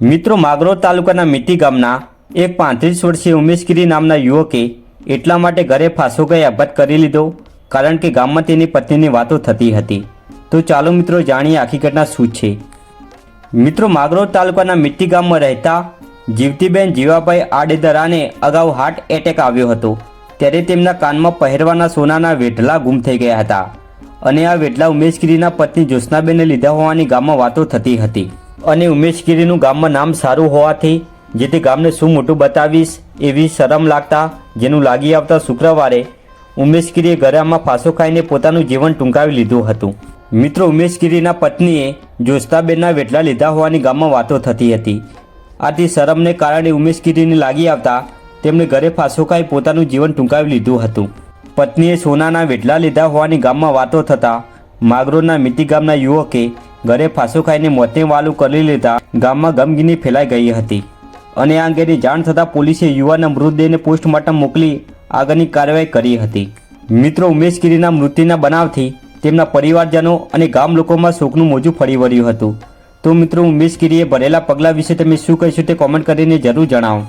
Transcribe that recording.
મિત્રો માગરોળ તાલુકાના મીટી ગામના એક 35 વર્ષીય ઉમેશગીરી નામના યુવકે એટલા માટે ઘરે ફાંસો ગઈ આપઘાત કરી લીધો કારણ કે ગામમાં તેની પત્નીની વાતો થતી હતી। તો ચાલો મિત્રો જાણીએ આખી ઘટના શું છે। મિત્રો માગરોળ તાલુકાના મીટી ગામમાં રહેતા જીવતીબેન જીવાભાઈ આડેદરાને અગાઉ હાર્ટ એટેક આવ્યો હતો ત્યારે તેમના કાનમાં પહેરવાના સોનાના વેઢલા ગુમ થઈ ગયા હતા અને આ વેઢલા ઉમેશગીરીના પત્ની જ્યોત્સનાબેને લીધા હોવાની ગામમાં વાતો થતી હતી અને ઉમેશગીરીનું ગામમાં નામ સારું હોવાથી જેથી ગામને શું મોટું બતાવીશ એવી શરમ લાગતા જેનું લાગી આવતા શુક્રવારે ઉમેશગીરીએ ઘરમાં ફાંસો ખાઈને પોતાનું જીવન ટૂંકાવી લીધું હતું। મિત્રો ઉમેશગીરીના પત્નીએ જ્યોત્સનાબેનના વેઢલા લીધા હોવાની ગામમાં વાતો થતી હતી। આથી શરમને કારણે ઉમેશગીરીને લાગી આવતા તેમણે ઘરે ફાંસો ખાઈ પોતાનું જીવન ટૂંકાવી લીધું હતું। પત્નીએ સોનાના વેઢલા લીધા હોવાની ગામમાં વાતો થતાં માગરોળના મીટી ગામના યુવકે ઘરે ફાંસો ખાઈને મોતને વાલું કરી લેતા ગામમાં ગમગીની ફેલાઈ ગઈ હતી અને આ અંગેની જાણ થતાં પોલીસે યુવાનના મૃતદેહને પોસ્ટમોર્ટમ મોકલી આગળની કાર્યવાહી કરી હતી। મિત્રો ઉમેશગીરીના મૃત્યુના બનાવથી તેમના પરિવારજનો અને ગામ લોકોમાં શોકનું મોજું ફરી વળ્યું હતું। તો મિત્રો ઉમેશગીરીએ ભરેલા પગલાં વિશે તમે શું કહેશો તે કોમેન્ટ કરીને જરૂર જણાવો।